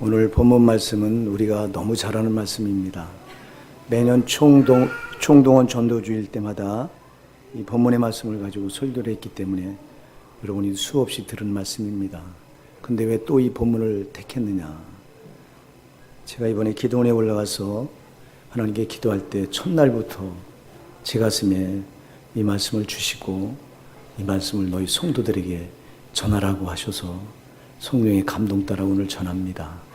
오늘 본문 말씀은 우리가 너무 잘 아는 말씀입니다. 매년 총동원 전도주일 때마다 이 본문의 말씀을 가지고 설교를 했기 때문에 여러분이 수없이 들은 말씀입니다. 근데 왜 또 이 본문을 택했느냐? 제가 이번에 기도원에 올라가서 하나님께 기도할 때 첫날부터 제 가슴에 이 말씀을 주시고 이 말씀을 너희 성도들에게 전하라고 하셔서 성령의 감동 따라 오늘 전합니다.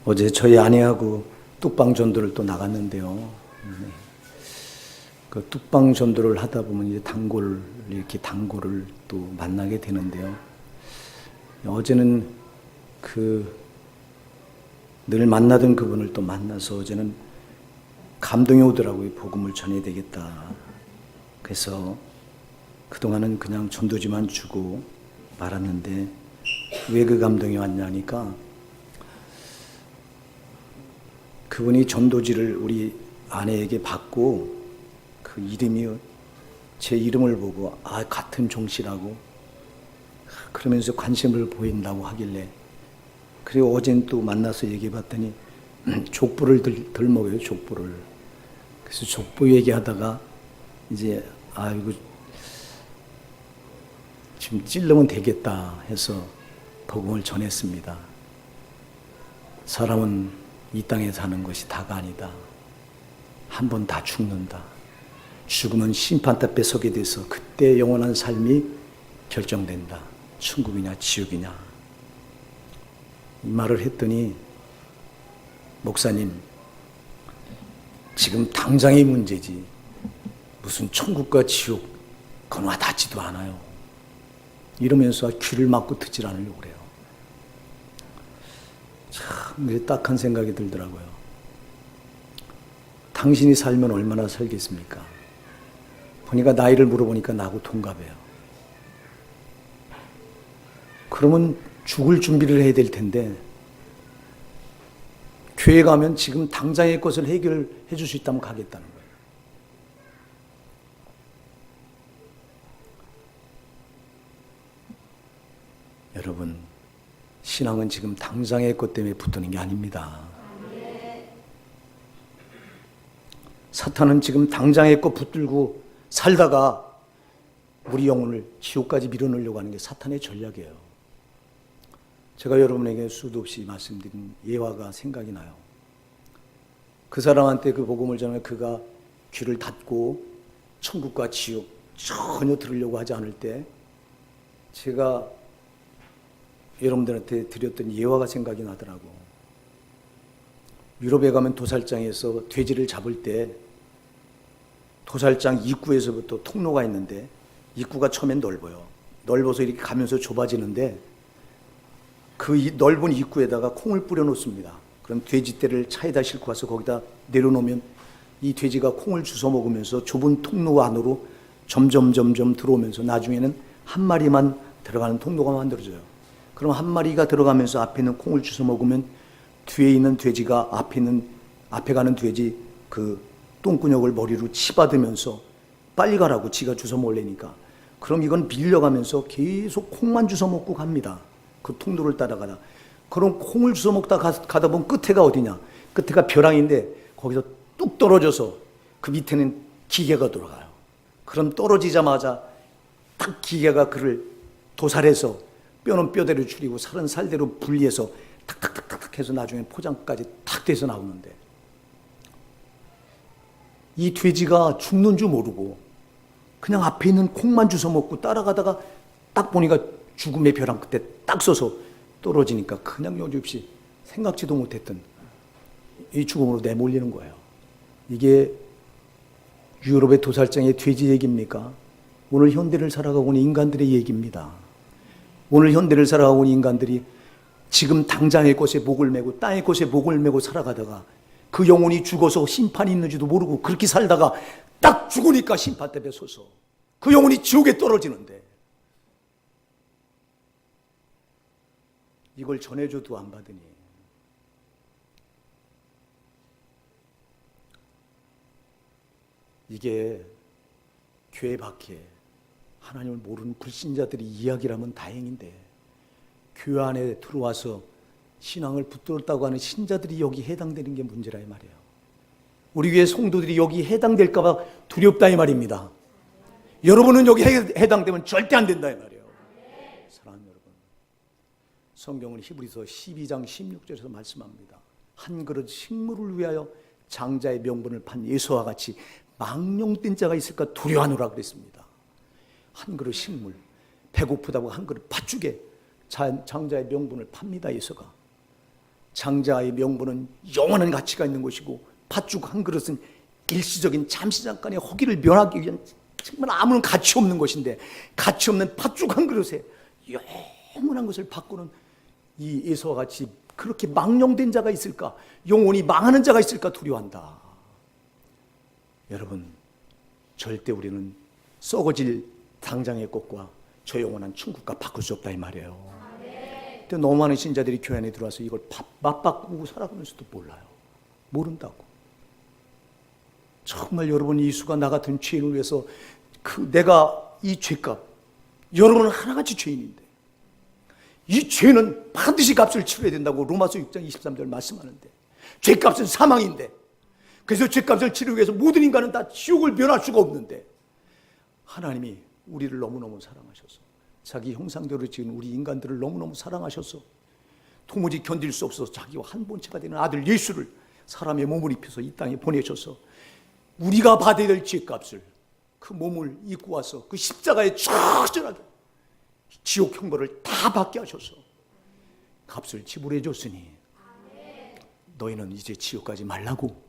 어제 저희 아내하고 뚝방 전도를 또 나갔는데요. 그 뚝방 전도를 하다 보면 이제 단골을 또 만나게 되는데요. 어제는 늘 만나던 그분을 또 만나서 어제는 감동이 오더라고요. 복음을 전해야 되겠다. 그래서 그동안은 그냥 전도지만 주고 말았는데 왜 그 감동이 왔냐니까 그분이 전도지를 우리 아내에게 받고 그 이름이 제 이름을 보고 같은 종씨라고 그러면서 관심을 보인다고 하길래 그리고 어젠 또 만나서 얘기해 봤더니 족보를 덜 먹어요. 족보를. 그래서 족보 얘기하다가 이제 이거 지금 찔르면 되겠다 해서 복음을 전했습니다. 사람은 이 땅에 사는 것이 다가 아니다. 한 번 다 죽는다. 죽으면 심판 앞에 서게 돼서 그때 영원한 삶이 결정된다. 천국이냐 지옥이냐. 이 말을 했더니 목사님 지금 당장의 문제지 무슨 천국과 지옥 그건 와닿지도 않아요. 이러면서 귀를 막고 듣질 않으려고 그래요. 참 딱한 생각이 들더라고요. 당신이 살면 얼마나 살겠습니까? 보니까 나이를 물어보니까 나하고 동갑이에요. 그러면 죽을 준비를 해야 될 텐데 교회 가면 지금 당장의 것을 해결해 줄 수 있다면 가겠다는 거예요. 여러분, 신앙은 지금 당장의 것 때문에 붙드는 게 아닙니다. 사탄은 지금 당장의 것 붙들고 살다가 우리 영혼을 지옥까지 밀어넣으려고 하는 게 사탄의 전략이에요. 제가 여러분에게 수도 없이 말씀드린 예화가 생각이 나요. 그 사람한테 그 복음을 전하면 그가 귀를 닫고 천국과 지옥 전혀 들으려고 하지 않을 때 제가 여러분들한테 드렸던 예화가 생각이 나더라고. 유럽에 가면 도살장에서 돼지를 잡을 때 도살장 입구에서부터 통로가 있는데 입구가 처음엔 넓어요. 넓어서 이렇게 가면서 좁아지는데 그 넓은 입구에다가 콩을 뿌려 놓습니다. 그럼 돼지떼를 차에다 싣고 와서 거기다 내려놓으면 이 돼지가 콩을 주워 먹으면서 좁은 통로 안으로 점점 들어오면서 나중에는 한 마리만 들어가는 통로가 만들어져요. 그럼 한 마리가 들어가면서 앞에 있는 콩을 주워 먹으면 뒤에 있는 돼지가 앞에 가는 돼지 그 똥구녕을 머리로 치받으면서 빨리 가라고 지가 주워 먹으려니까. 그럼 이건 밀려가면서 계속 콩만 주워 먹고 갑니다. 그 통로를 따라가다. 그럼 콩을 주워 먹다 가다 보면 끝에가 어디냐? 끝에가 벼랑인데 거기서 뚝 떨어져서 그 밑에는 기계가 돌아가요. 그럼 떨어지자마자 딱 기계가 그를 도살해서 뼈는 뼈대로 줄이고 살은 살대로 분리해서 탁탁탁탁 해서 나중에 포장까지 탁 돼서 나오는데 이 돼지가 죽는 줄 모르고 그냥 앞에 있는 콩만 주워 먹고 따라가다가 딱 보니까 죽음의 벼랑 끝에 딱 서서 떨어지니까 그냥 여지없이 생각지도 못했던 이 죽음으로 내몰리는 거예요. 이게 유럽의 도살장의 돼지 얘기입니까? 오늘 현대를 살아가고 있는 인간들의 얘기입니다. 오늘 현대를 살아가고 있는 인간들이 지금 당장의 것에 목을 메고 땅의 것에 목을 메고 살아가다가 그 영혼이 죽어서 심판이 있는지도 모르고 그렇게 살다가 딱 죽으니까 심판대에 서서 그 영혼이 지옥에 떨어지는데 이걸 전해줘도 안 받으니 이게 교회 밖에 하나님을 모르는 불신자들이 이야기를 하면 다행인데 교회 안에 들어와서 신앙을 붙들었다고 하는 신자들이 여기 해당되는 게 문제라 이 말이에요. 우리 교회 성도들이 여기 해당될까 봐 두렵다 이 말입니다. 여러분은 여기 해당되면 절대 안 된다 이 말이에요. 사랑하는 여러분, 성경은 히브리서 12장 16절에서 말씀합니다. 한 그릇 식물을 위하여 장자의 명분을 판 예수와 같이 망령된 자가 있을까 두려워하노라 그랬습니다. 한 그릇 식물, 배고프다고 한 그릇 팥죽에 장자의 명분을 팝니다. 예수가. 장자의 명분은 영원한 가치가 있는 것이고 팥죽 한 그릇은 일시적인 잠시 잠깐의 허기를 면하기 위한 정말 아무런 가치 없는 것인데, 가치 없는 팥죽 한 그릇에 영원한 것을 바꾸는 이 예수와 같이 그렇게 망령된 자가 있을까, 영원히 망하는 자가 있을까 두려워한다. 여러분, 절대 우리는 썩어질 당장의 것과 저 영원한 천국과 바꿀 수 없다 이 말이에요. 근데 너무 많은 신자들이 교회 안에 들어와서 이걸 맞바꾸고 살아가면서도 몰라요. 모른다고. 정말 여러분, 예수가 나 같은 죄인을 위해서 내가 이 죄값, 여러분은 하나같이 죄인인데 이 죄는 반드시 값을 치러야 된다고 로마서 6장 23절 말씀하는데, 죄값은 사망인데, 그래서 죄값을 치르기 위해서 모든 인간은 다 지옥을 면할 수가 없는데, 하나님이 우리를 너무너무 사랑하셔서 자기 형상대로 지은 우리 인간들을 너무너무 사랑하셔서 도무지 견딜 수 없어서 자기와 한 본체가 되는 아들 예수를 사람의 몸을 입혀서 이 땅에 보내셔서 우리가 받아야 될 죄값을, 그 몸을 입고 와서 그 십자가에 적절하게 지옥 형벌을 다 받게 하셔서 값을 지불해 줬으니 너희는 이제 지옥 가지 말라고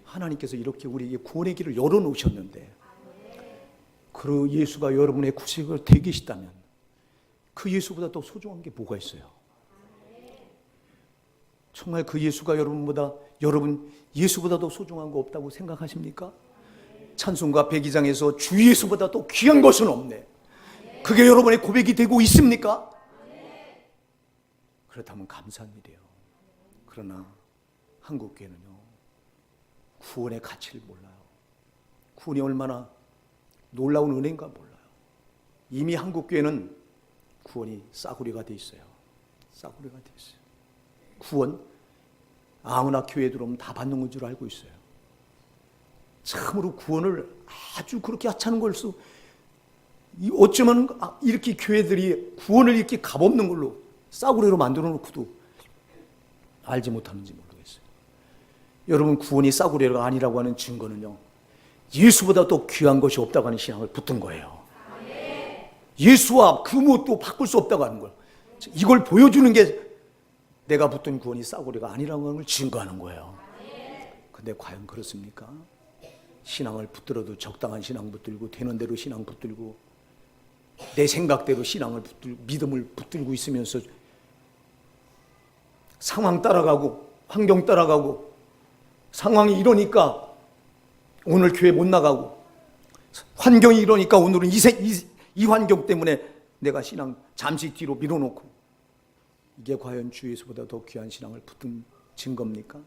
하나님께서 이렇게 우리에게 구원의 길을 열어놓으셨는데, 그 예수가 여러분의 구세주가 되어 계시다면 그 예수보다 더 소중한 게 뭐가 있어요? 정말 그 예수가 여러분 예수보다 더 소중한 거 없다고 생각하십니까? 찬송가 102장에서 주 예수보다 더 귀한 것은 없네, 그게 여러분의 고백이 되고 있습니까? 그렇다면 감사한 일이에요. 그러나 한국교회는요, 구원의 가치를 몰라요. 구원이 얼마나 놀라운 은혜인가 몰라요. 이미 한국교회는 구원이 싸구려가 돼 있어요. 싸구려가 돼 있어요. 구원 아무나 교회에 들어오면 다 받는 건 줄 알고 있어요. 참으로 구원을 아주 그렇게 하찮은 걸로, 어쩌면 이렇게 교회들이 구원을 이렇게 값없는 걸로 싸구려로 만들어 놓고도 알지 못하는지 모르겠어요. 여러분, 구원이 싸구려가 아니라고 하는 증거는요, 예수보다 더 귀한 것이 없다고 하는 신앙을 붙든 거예요. 예수와 그 무엇도 바꿀 수 없다고 하는 걸, 이걸 보여주는 게 내가 붙든 구원이 싸구려가 아니라고 하는 걸 증거하는 거예요. 근데 과연 그렇습니까? 신앙을 붙들어도 적당한 신앙 붙들고, 되는 대로 신앙 붙들고, 내 생각대로 신앙을 붙들고, 믿음을 붙들고 있으면서 상황 따라가고 환경 따라가고, 상황이 이러니까 오늘 교회 못 나가고, 환경이 이러니까 오늘은 이 환경 때문에 내가 신앙 잠시 뒤로 밀어놓고, 이게 과연 주 예수보다 더 귀한 신앙을 붙든 증거입니까?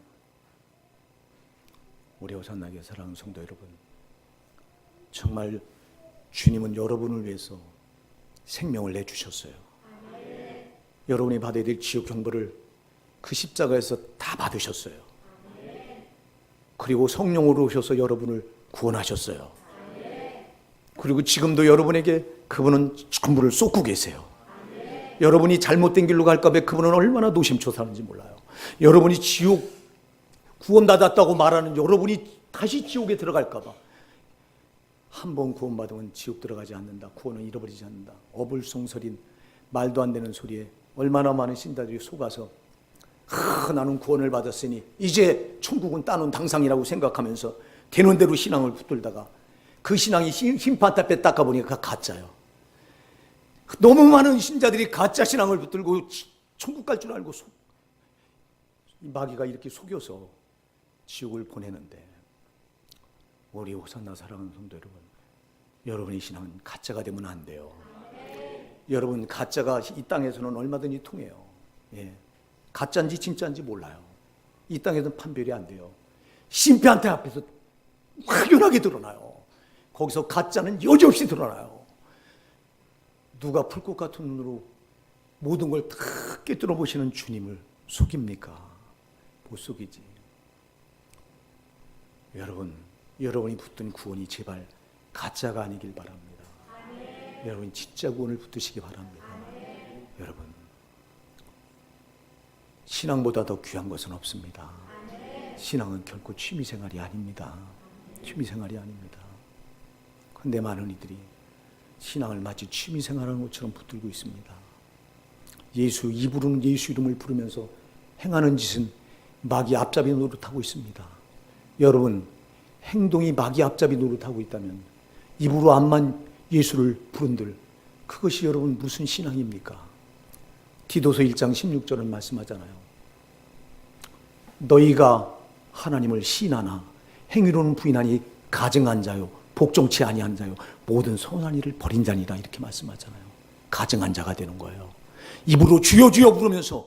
우리 호산나게 사랑하는 성도 여러분, 정말 주님은 여러분을 위해서 생명을 내주셨어요. 여러분이 받아야 될 지옥 형벌을 그 십자가에서 다 받으셨어요. 그리고 성령으로 오셔서 여러분을 구원하셨어요. 그리고 지금도 여러분에게 그분은 전부를 쏟고 계세요. 여러분이 잘못된 길로 갈까 봐 그분은 얼마나 노심초사하는지 몰라요. 여러분이 지옥 구원받았다고 말하는 여러분이 다시 지옥에 들어갈까 봐, 한 번 구원받으면 지옥 들어가지 않는다, 구원은 잃어버리지 않는다, 어불성설인 말도 안 되는 소리에 얼마나 많은 신자들이 속아서 나는 구원을 받았으니 이제 천국은 따놓은 당상이라고 생각하면서 되는 대로 신앙을 붙들다가 그 신앙이 심판 앞에 닦아보니까 가짜예요. 너무 많은 신자들이 가짜 신앙을 붙들고 천국 갈 줄 알고 마귀가 이렇게 속여서 지옥을 보내는데, 우리 호산나 사랑하는 성도 여러분, 여러분의 신앙은 가짜가 되면 안 돼요. 여러분, 가짜가 이 땅에서는 얼마든지 통해요. 가짜인지 진짜인지 몰라요. 이 땅에서는 판별이 안 돼요. 심판대 앞에서 확연하게 드러나요. 거기서 가짜는 여지없이 드러나요. 누가 풀꽃 같은 눈으로 모든 걸 다 꿰뚫어 보시는 주님을 속입니까? 못 속이지. 여러분이 붙든 구원이 제발 가짜가 아니길 바랍니다. 여러분 진짜 구원을 붙드시기 바랍니다. 여러분 신앙보다 더 귀한 것은 없습니다. 신앙은 결코 취미생활이 아닙니다. 취미생활이 아닙니다. 그런데 많은 이들이 신앙을 마치 취미생활하는 것처럼 붙들고 있습니다. 입으로는 예수 이름을 부르면서 행하는 짓은 마귀 앞잡이 노릇하고 있습니다. 여러분 행동이 마귀 앞잡이 노릇하고 있다면 입으로 암만 예수를 부른들 그것이 여러분 무슨 신앙입니까? 디도서 1장 16절은 말씀하잖아요. 너희가 하나님을 시인하나 행위로는 부인하니 가증한 자요 복종치 아니한 자요 모든 선한 일을 버린 자니라 이렇게 말씀하잖아요. 가증한 자가 되는 거예요. 입으로 주여 주여 부르면서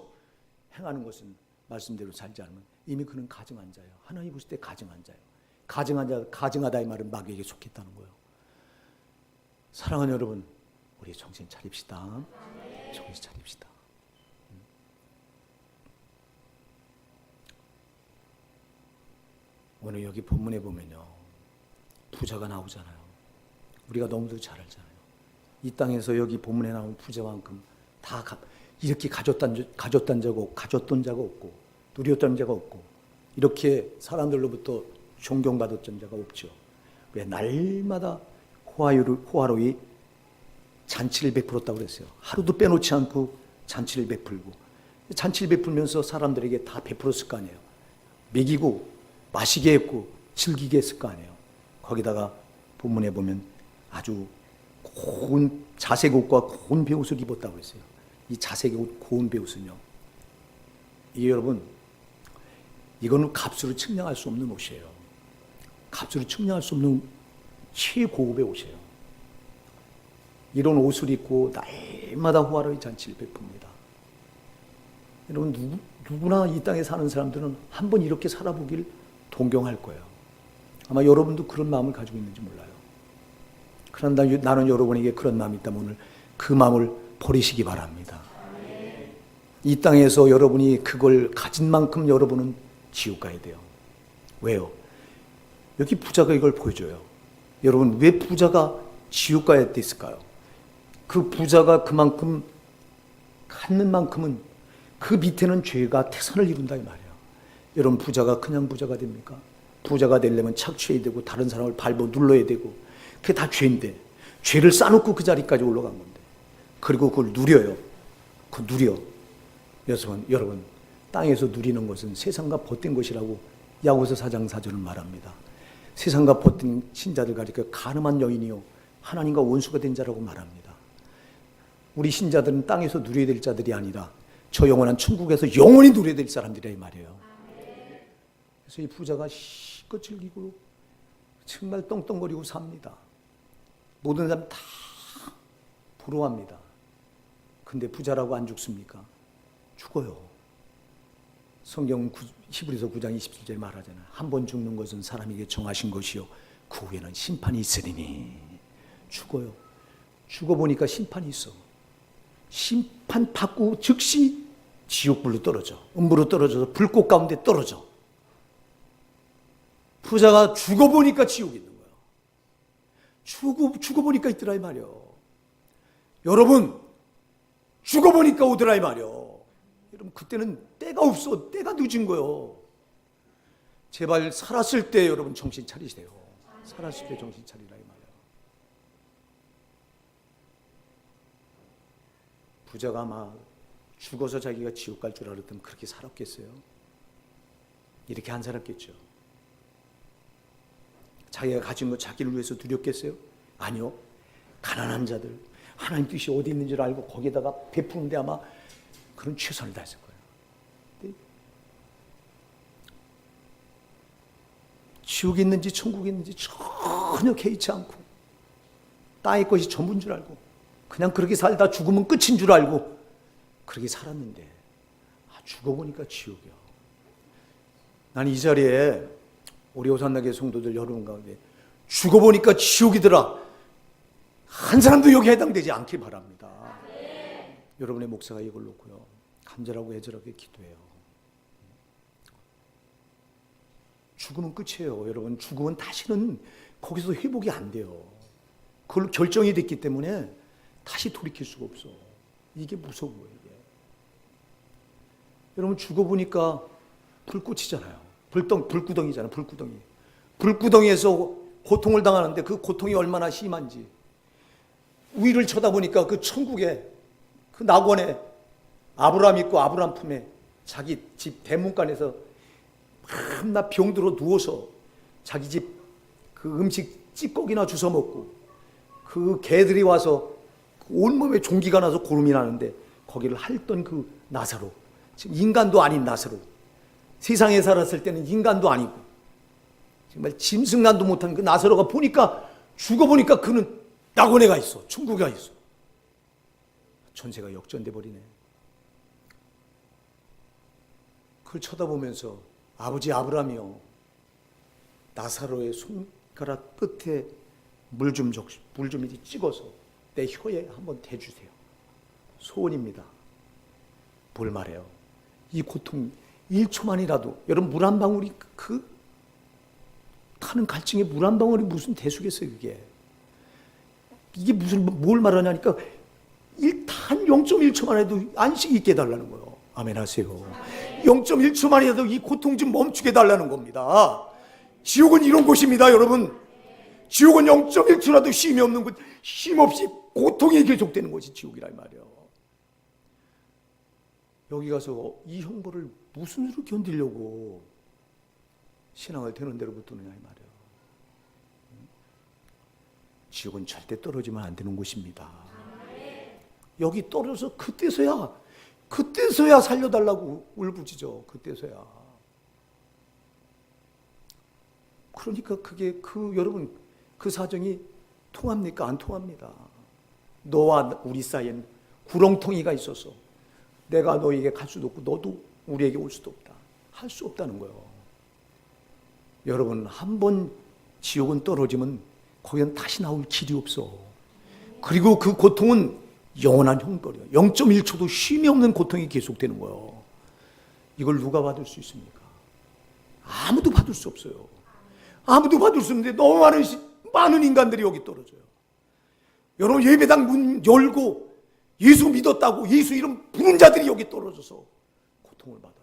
행하는 것은 말씀대로 살지 않으면 이미 그는 가증한 자예요. 하나님 보실 때 가증한 자예요. 가증하다 이 말은 마귀에게 속했다는 거예요. 사랑하는 여러분, 우리 정신 차립시다. 정신 차립시다. 오늘 여기 본문에 보면요, 부자가 나오잖아요. 우리가 너무도 잘 알잖아요. 이 땅에서 여기 본문에 나온 부자만큼 다 이렇게 가졌던 자가 없고 누렸던 자가 없고 이렇게 사람들로부터 존경받았던 자가 없죠. 왜 날마다 호화로이 잔치를 베풀었다고 그랬어요. 하루도 빼놓지 않고 잔치를 베풀고 잔치를 베풀면서 사람들에게 다 베풀었을 거 아니에요. 먹이고 마시게 했고 즐기게 했을 거 아니에요. 거기다가 본문에 보면 아주 고운 자색 옷과 고운 베옷을 입었다고 했어요. 이 자색 옷, 고운 베옷은요, 이 여러분 이거는 값으로 측량할 수 없는 옷이에요. 값으로 측량할 수 없는 최고급의 옷이에요. 이런 옷을 입고 날마다 호화로이 잔치를 베풉니다. 여러분 누구나 이 땅에 사는 사람들은 한번 이렇게 살아보길 동경할 거예요. 아마 여러분도 그런 마음을 가지고 있는지 몰라요. 그런다 나는 여러분에게 그런 마음이 있다면 오늘 그 마음을 버리시기 바랍니다. 이 땅에서 여러분이 그걸 가진 만큼 여러분은 지옥 가야 돼요. 왜요? 여기 부자가 이걸 보여줘요. 여러분 왜 부자가 지옥 가야 됐을까요? 그 부자가 그만큼 갖는 만큼은 그 밑에는 죄가 태산을 이룬다 이 말이에요. 여러분 부자가 그냥 부자가 됩니까? 부자가 되려면 착취해야 되고 다른 사람을 밟아 눌러야 되고 그게 다 죄인데 죄를 싸놓고 그 자리까지 올라간 건데 그리고 그걸 누려요. 그걸 누려. 여러분 땅에서 누리는 것은 세상과 벗된 것이라고 야고보서 4장 4절은 말합니다. 세상과 벗된 신자들 가리켜 가늠한 여인이요 하나님과 원수가 된 자라고 말합니다. 우리 신자들은 땅에서 누려야 될 자들이 아니라 저 영원한 천국에서 영원히 누려야 될 사람들이라 이 말이에요. 그래서 이 부자가 실컷 즐기고 정말 떵떵거리고 삽니다. 모든 사람 다 부러워합니다. 근데 부자라고 안 죽습니까? 죽어요. 성경 히브리서 9장 27절에 말하잖아요. 한 번 죽는 것은 사람에게 정하신 것이요 그 후에는 심판이 있으리니. 죽어요. 죽어보니까 심판이 있어. 심판 받고 즉시 지옥불로 떨어져. 음부로 떨어져서 불꽃 가운데 떨어져. 부자가 죽어보니까 지옥이 있는 거예요. 죽어보니까 있더라 이 말이요. 여러분 죽어보니까 오더라 이 말이요. 여러분 그때는 때가 없어. 때가 늦은 거예요. 제발 살았을 때 여러분 정신 차리세요. 살았을 때 정신 차리라 이 말이에요. 부자가 막 죽어서 자기가 지옥 갈 줄 알았다면 그렇게 살았겠어요? 이렇게 안 살았겠죠. 자기가 가진 거 자기를 위해서 누렸겠어요? 아니요. 가난한 자들 하나님 뜻이 어디 있는지 알고 거기에다가 베푸는데 아마 그런 최선을 다했을 거예요. 지옥이 있는지 천국이 있는지 전혀 개의치 않고 땅의 것이 전부인 줄 알고 그냥 그렇게 살다 죽으면 끝인 줄 알고 그렇게 살았는데 죽어보니까 지옥이야. 나는 이 자리에 우리 오산나게 성도들 여러분 가운데 죽어보니까 지옥이더라 한 사람도 여기 해당되지 않길 바랍니다. 여러분의 목사가 이걸 놓고요, 간절하고 애절하게 기도해요. 죽으면 끝이에요. 여러분, 죽으면 다시는 거기서 회복이 안 돼요. 그걸로 결정이 됐기 때문에 다시 돌이킬 수가 없어. 이게 무서워요, 이게. 여러분, 죽어보니까 불꽃이잖아요. 불구덩이잖아요, 불구덩이. 불구덩이에서 고통을 당하는데 그 고통이 얼마나 심한지. 위를 쳐다보니까 그 천국에, 그 낙원에 아브라함 있고 아브라함 품에 자기 집 대문간에서 밤낮 병들어 누워서 자기 집 그 음식 찌꺼기나 주워 먹고, 그 개들이 와서 온몸에 종기가 나서 고름이 나는데 거기를 핥던 그 나사로, 지금 인간도 아닌 나사로, 세상에 살았을 때는 인간도 아니고 정말 짐승난도 못한 그 나사로가 보니까, 죽어보니까 그는 낙원에 가 있어, 천국에 가 있어. 전세가 역전돼 버리네. 그걸 쳐다보면서 아버지 아브라함이요, 나사로의 손가락 끝에 물 좀 찍어서 내 혀에 한번 대주세요. 소원입니다. 뭘 말해요? 이 고통 1초만이라도, 여러분, 물 한 방울이, 그 타는 갈증에 물 한 방울이 무슨 대수겠어요, 그게. 이게 무슨, 뭘 말하냐니까, 한 0.1초만 해도 안식이 있게 해달라는 거예요. 아멘 하세요. 0.1초만 해도 이 고통 좀 멈추게 해달라는 겁니다. 지옥은 이런 곳입니다, 여러분. 지옥은 0.1초라도 쉼이 없는 곳, 쉼 없이 고통이 계속되는 곳이 지옥이라 말이에요. 여기 가서 이 형벌을 무슨 수로 견디려고 신앙을 되는 대로 붙드느냐 이 말이에요. 지옥은 절대 떨어지면 안 되는 곳입니다. 여기 떨어져서 그때서야 살려달라고 울부짖어. 그때서야. 그러니까 그게 여러분, 그 사정이 통합니까? 안 통합니다. 너와 우리 사이에는 구렁텅이가 있어서 내가 너에게 갈 수도 없고 너도 우리에게 올 수도 없다. 할 수 없다는 거예요. 여러분, 한 번 지옥은 떨어지면 거기는 다시 나올 길이 없어. 그리고 그 고통은 영원한 형벌이에요. 0.1초도 쉼이 없는 고통이 계속되는 거예요. 이걸 누가 받을 수 있습니까? 아무도 받을 수 없어요. 아무도 받을 수 없는데 너무 많은 인간들이 여기 떨어져요. 여러분, 예배당 문 열고 예수 믿었다고 예수 이름 부른 자들이 여기 떨어져서 고통을 받아요.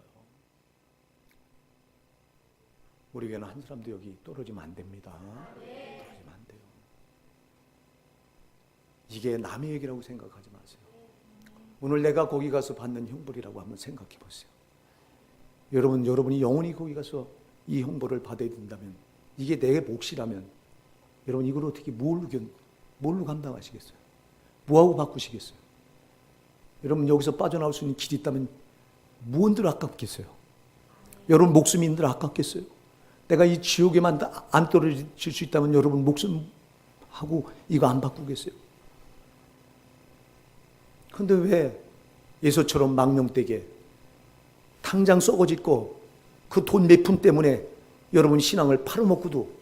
우리 교회는 한 사람도 여기 떨어지면 안 됩니다. 떨어지면 안 돼요. 이게 남의 얘기라고 생각하지 마세요. 오늘 내가 거기 가서 받는 형벌이라고 한번 생각해 보세요. 여러분이 영원히 거기 가서 이 형벌을 받아야 된다면, 이게 내 몫이라면, 여러분 이걸 어떻게 뭘로 감당하시겠어요? 뭐하고 바꾸시겠어요? 여러분, 여기서 빠져나올 수 있는 길이 있다면 무언들 아깝겠어요? 여러분 목숨인들 아깝겠어요? 내가 이 지옥에만 안 떨어질 수 있다면 여러분 목숨하고 이거 안 바꾸겠어요? 그런데 왜 예수처럼 망명되게 당장 썩어짓고 그 돈 몇 푼 때문에 여러분 신앙을 팔아먹고도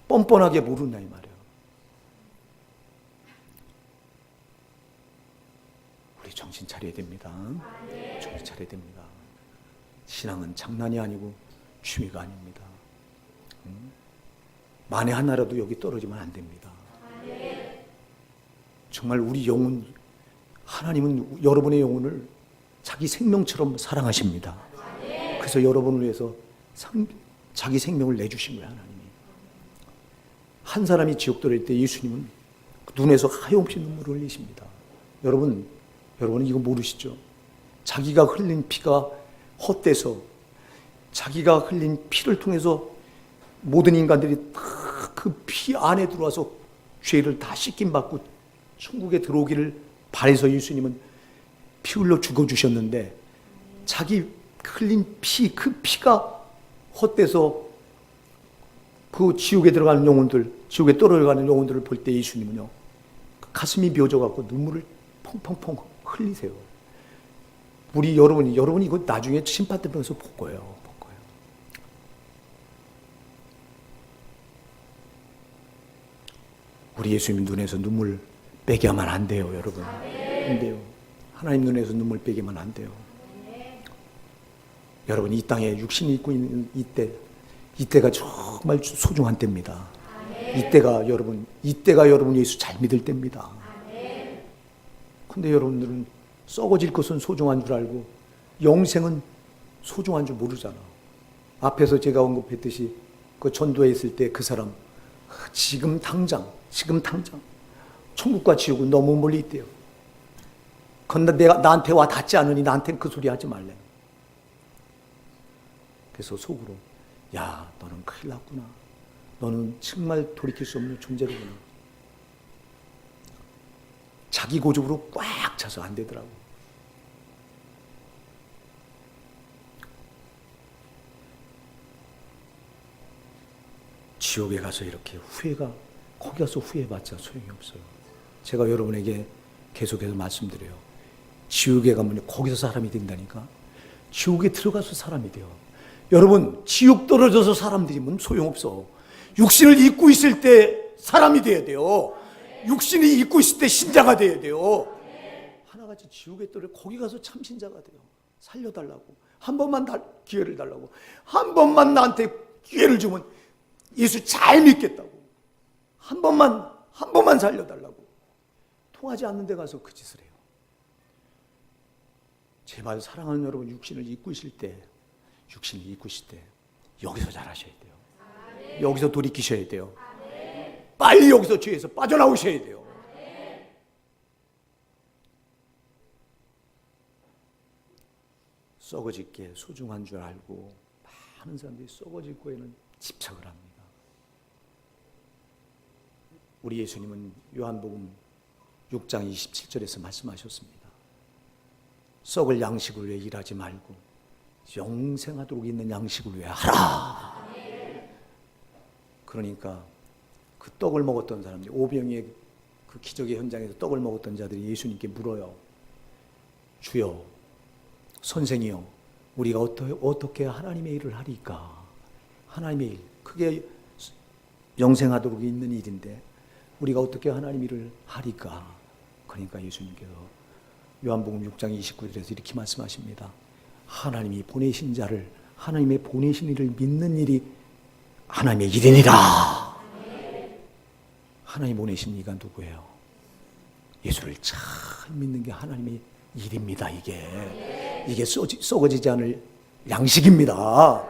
뻔뻔하게 모르냐 이 말이에요. 우리 정신 차려야 됩니다. 정신 차려야 됩니다. 신앙은 장난이 아니고 취미가 아닙니다. 만에 하나라도 여기 떨어지면 안 됩니다. 정말 우리 영혼, 하나님은 여러분의 영혼을 자기 생명처럼 사랑하십니다. 그래서 여러분을 위해서 자기 생명을 내주신 거예요, 하나님이. 한 사람이 지옥 들어갈 때 예수님은 눈에서 하염없이 눈물을 흘리십니다. 여러분은 이거 모르시죠? 자기가 흘린 피가 헛돼서, 자기가 흘린 피를 통해서 모든 인간들이 다 그 피 안에 들어와서 죄를 다 씻김받고 천국에 들어오기를 바라서 예수님은 피 흘려 죽어주셨는데, 자기 흘린 피, 그 피가 헛돼서 그 지옥에 들어가는 영혼들, 지옥에 떨어져가는 영혼들을 볼 때 예수님은요, 그 가슴이 벼져갖고 눈물을 펑펑펑 흘리세요. 여러분이 이거 나중에 심판대에서 볼 거예요. 우리 예수님 눈에서 눈물 빼게 하면 안 돼요, 여러분. 안 돼요. 하나님 눈에서 눈물 빼게 하면 안 돼요. 여러분, 이 땅에 육신이 있고 있는 이때가 정말 소중한 때입니다. 이때가 여러분 예수 잘 믿을 때입니다. 근데 여러분들은 썩어질 것은 소중한 줄 알고 영생은 소중한 줄 모르잖아. 앞에서 제가 언급했듯이 그 전도에 있을 때 그 사람 지금 당장 천국과 지옥은 너무 멀리 있대요. 그런데 내가 나한테 와 닿지 않으니 나한테는 그 소리 하지 말래. 그래서 속으로 야, 너는 큰일 났구나. 너는 정말 돌이킬 수 없는 존재로구나. 자기 고집으로 꽉 차서 안 되더라고. 지옥에 가서 이렇게 거기 가서 후회해봤자 소용이 없어요. 제가 여러분에게 계속해서 말씀드려요. 지옥에 가면 거기서 사람이 된다니까. 지옥에 들어가서 사람이 돼요. 여러분, 지옥 떨어져서 사람 되면 소용없어. 육신을 입고 있을 때 사람이 돼야 돼요. 육신이 입고 있을 때 신자가 돼야 돼요. 하나같이 지옥에 떨어 거기 가서 참 신자가 돼요. 살려달라고. 한 번만 기회를 달라고. 한 번만 나한테 기회를 주면 예수 잘 믿겠다고. 한 번만 살려달라고. 통하지 않는 데 가서 그 짓을 해요. 제발 사랑하는 여러분, 육신을 입고 있을 때 여기서 잘하셔야 돼요. 여기서 돌이키셔야 돼요. 빨리 여기서 죄에서 빠져나오셔야 돼요. 썩어질 게 소중한 줄 알고 많은 사람들이 썩어질 거에는 집착을 합니다. 우리 예수님은 요한복음 6장 27절에서 말씀하셨습니다. 썩을 양식을 위해 일하지 말고 영생하도록 있는 양식을 위해 하라. 그러니까 그 떡을 먹었던 사람들이, 오병이의 그 기적의 현장에서 떡을 먹었던 자들이 예수님께 물어요. 주여, 선생이요, 우리가 어떻게 하나님의 일을 하리까? 하나님의 일, 그게 영생하도록 있는 일인데 우리가 어떻게 하나님 일을 하리까? 그러니까 예수님께서 요한복음 6장 29절에서 이렇게 말씀하십니다. 하나님이 보내신 자를, 하나님의 보내신 일을 믿는 일이 하나님의 일이니라. 하나님 보내신 이가 누구예요? 예수를 잘 믿는 게 하나님의 일입니다. 이게 썩어지지 않을 양식입니다.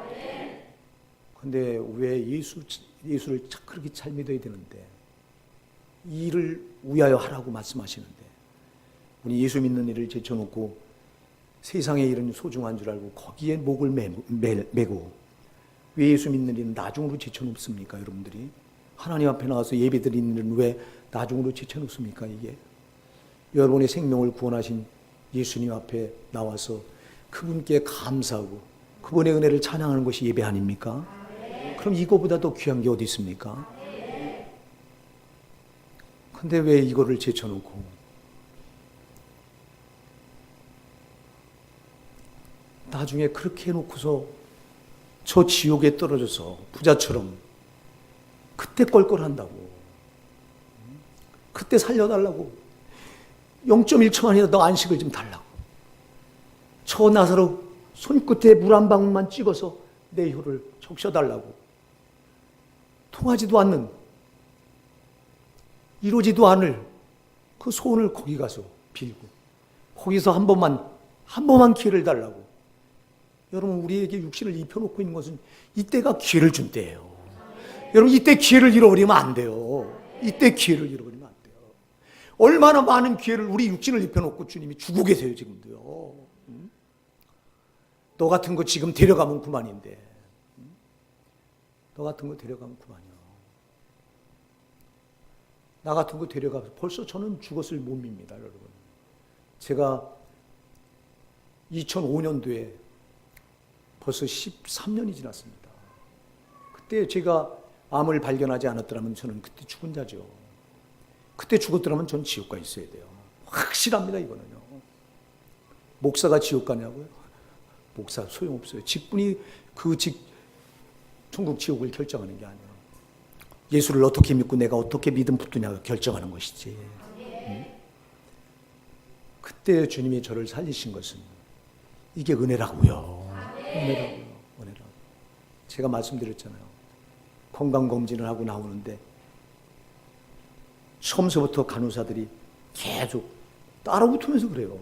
근데 왜 예수를 그렇게 잘 믿어야 되는데, 이 일을 위하여 하라고 말씀하시는데, 우리 예수 믿는 일을 제쳐놓고 세상의 일은 소중한 줄 알고 거기에 목을 메고, 왜 예수 믿는 일은 나중으로 제쳐놓습니까? 여러분들이 하나님 앞에 나와서 예배 드리는 일은 왜 나중으로 제쳐놓습니까? 이게 여러분의 생명을 구원하신 예수님 앞에 나와서 그분께 감사하고 그분의 은혜를 찬양하는 것이 예배 아닙니까? 그럼 이거보다 더 귀한 게 어디 있습니까? 근데 왜 이거를 제쳐놓고 나중에 그렇게 해놓고서 저 지옥에 떨어져서 부자처럼 그때 껄껄한다고, 그때 살려달라고, 0.1초만이라도 너 안식을 좀 달라고, 저 나사로 손끝에 물 한 방울만 찍어서 내 혀를 적셔달라고, 통하지도 않는, 이루어지도 않을 그 소원을 거기 가서 빌고 거기서 한 번만 기회를 달라고. 여러분, 우리에게 육신을 입혀놓고 있는 것은 이때가 기회를 준 때예요. 여러분, 이때 기회를 잃어버리면 안 돼요. 이때 기회를 잃어버리면 안 돼요. 얼마나 많은 기회를 우리 육신을 입혀놓고 주님이 주고 계세요, 지금도요. 너 같은 거 지금 데려가면 그만인데. 너 같은 거 데려가면 그만이야. 나 같은 거 데려가서 벌써 저는 죽었을 몸입니다, 여러분. 제가 2005년도에 벌써 13년이 지났습니다. 그때 제가 암을 발견하지 않았더라면 저는 그때 죽은 자죠. 그때 죽었더라면 전 지옥 가 있어야 돼요. 확실합니다, 이거는요. 목사가 지옥 가냐고요? 목사 소용없어요. 직분이 천국 지옥을 결정하는 게 아니에요. 예수를 어떻게 믿고 내가 어떻게 믿음 붙드냐가 결정하는 것이지. 그때 주님이 저를 살리신 것은 이게 은혜라고요. 은혜라고요. 은혜라고. 제가 말씀드렸잖아요. 건강검진을 하고 나오는데 처음서부터 간호사들이 계속 따라붙으면서 그래요.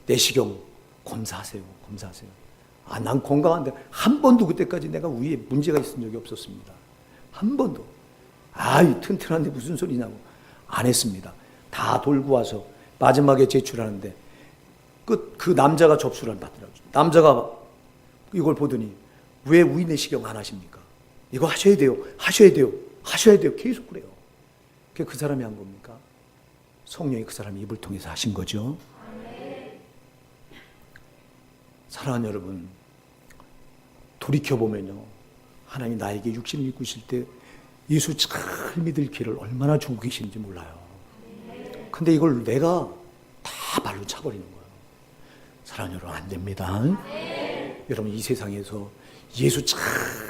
내시경 검사하세요. 난 건강한데 한 번도 그때까지 내가 위에 문제가 있은 적이 없었습니다. 한 번도. 튼튼한데 무슨 소리냐고 안 했습니다. 다 돌고 와서 마지막에 제출하는데 그 남자가 접수를 받더라고요. 남자가 이걸 보더니 왜 위 내시경 안 하십니까? 이거 하셔야 돼요. 계속 그래요. 그게 그 사람이 한 겁니까? 성령이 그 사람 입을 통해서 하신 거죠. 사랑하는 여러분, 돌이켜보면요, 하나님이 나에게 육신을 입고 있을 때 예수 잘 믿을 길을 얼마나 주고 계시는지 몰라요. 근데 이걸 내가 다 발로 차버리는 거예요. 사랑하는 여러분, 안 됩니다. 여러분, 이 세상에서 예수 잘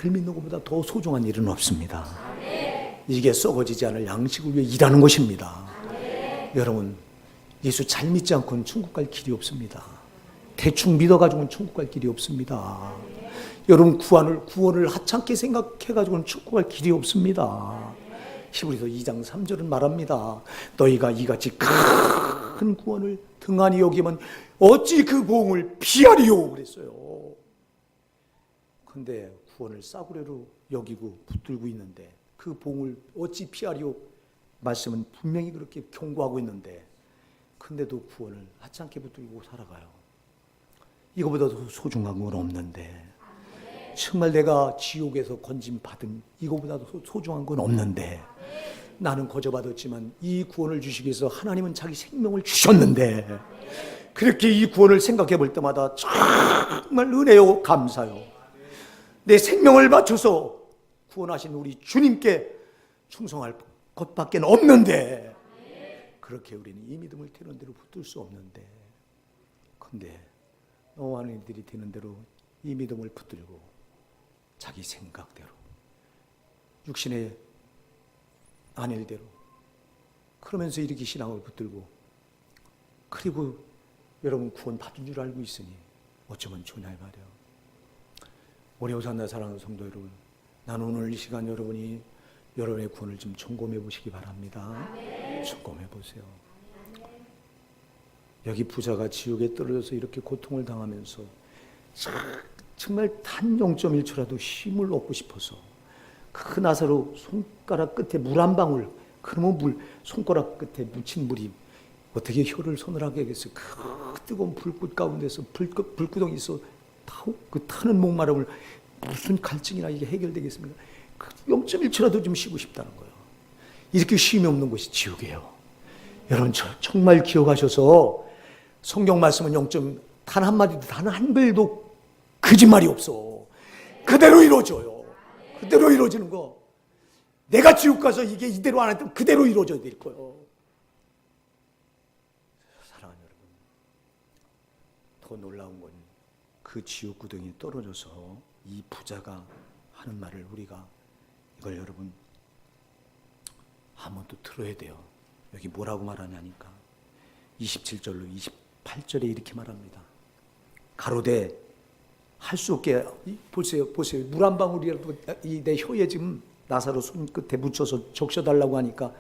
믿는 것보다 더 소중한 일은 없습니다. 이게 썩어지지 않을 양식을 위해 일하는 것입니다. 여러분, 예수 잘 믿지 않고는 천국 갈 길이 없습니다. 대충 믿어가지고는 천국 갈 길이 없습니다. 여러분, 구원을 하찮게 생각해가지고는 천국 갈 길이 없습니다. 히브리서 2장 3절은 말합니다. 너희가 이같이 큰 구원을 등한히 여기면 어찌 그 보응을 피하리요 그랬어요. 근데 구원을 싸구려로 여기고 붙들고 있는데 그 보응을 어찌 피하리요 말씀은 분명히 그렇게 경고하고 있는데 근데도 구원을 하찮게 붙들고 살아가요. 이거보다 더 소중한 건 없는데 정말 내가 지옥에서 건짐받은 이거보다 더 소중한 건 없는데 나는 거저받았지만 이 구원을 주시기 위해서 하나님은 자기 생명을 주셨는데 그렇게 이 구원을 생각해 볼 때마다 정말 은혜요 감사요. 내 생명을 바쳐서 구원하신 우리 주님께 충성할 것밖에 없는데 그렇게 우리는 이 믿음을 되는 대로 붙들 수 없는데 근데 너무한 이들이 되는 대로 이 믿음을 붙들고 자기 생각대로 육신의 안일대로 그러면서 이렇게 신앙을 붙들고 그리고 여러분 구원 받은 줄 알고 있으니 어쩌면 좋냐 이 말이에요. 우리 호산나 사랑하는 성도 여러분, 나는 오늘 이 시간 여러분이 여러분의 구원을 좀 점검해 보시기 바랍니다. 점검해 보세요. 여기 부자가 지옥에 떨어져서 이렇게 고통을 당하면서 정말 단 0.1초라도 쉼을 얻고 싶어서 그 나사로 손가락 끝에 물 한 방울, 그러면 손가락 끝에 묻힌 물이 어떻게 혀를 서늘하게 하겠어요. 그 뜨거운 불꽃 가운데서 불구덩이 있어 그 타는 목마름을 무슨 갈증이나 이게 해결되겠습니까? 0.1초라도 좀 쉬고 싶다는 거예요. 이렇게 쉼이 없는 곳이 지옥이에요. 여러분 정말 기억하셔서 성경 말씀은 단 한마디도 단 한글도 거짓말이 없어. 그대로 이루어져요. 그대로 이루어지는 거. 내가 지옥 가서 이게 이대로 안 했다면 그대로 이루어져야 될 거예요. 사랑하는 여러분, 더 놀라운 건 그 지옥 구덩이에 떨어져서 이 부자가 하는 말을 우리가 이걸 여러분 한번 또 들어야 돼요. 여기 뭐라고 말하냐니까 27절로 28절에 이렇게 말합니다. 가로되 할 수 없게 보세요. 물 한 방울이라도 내 혀에 지금 나사로 손끝에 묻혀서 적셔달라고 하니까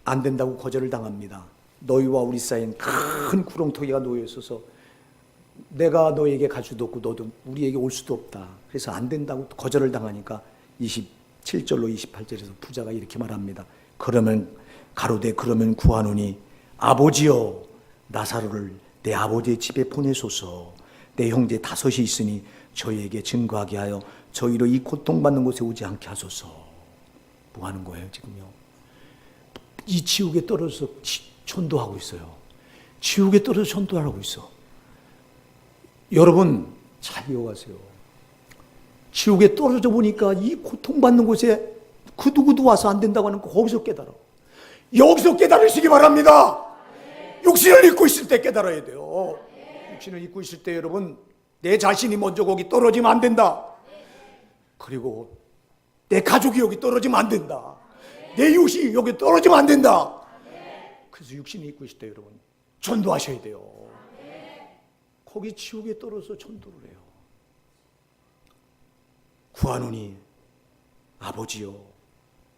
안 된다고 거절을 당합니다. 너희와 우리 사이엔 큰 구렁텅이가 놓여 있어서 내가 너에게 갈 수도 없고 너도 우리에게 올 수도 없다. 그래서 안 된다고 거절을 당하니까 27절로 28절에서 부자가 이렇게 말합니다. 그러면 구하노니 아버지여 나사로를 내 아버지의 집에 보내소서. 내 형제 5이 있으니 저희에게 증거하게 하여 저희로 이 고통받는 곳에 오지 않게 하소서. 뭐 하는 거예요 지금요? 이 지옥에 떨어져서 전도하고 있어요. 지옥에 떨어져서 전도하고 있어. 여러분 잘 이해하세요. 지옥에 떨어져 보니까 이 고통받는 곳에 그 누구도 와서 안 된다고 하는 거 거기서 깨달아. 여기서 깨달으시기 바랍니다. 육신을 입고 있을 때 깨달아야 돼요. 육신을 입고 있을 때 여러분 내 자신이 먼저 거기 떨어지면 안 된다. 그리고 내 가족이 여기 떨어지면 안 된다. 내 이웃이 여기 떨어지면 안 된다. 그래서 육신이 있고 있을 때 여러분 전도하셔야 돼요. 거기 지옥에 떨어져서 전도를 해요. 구하노니 아버지여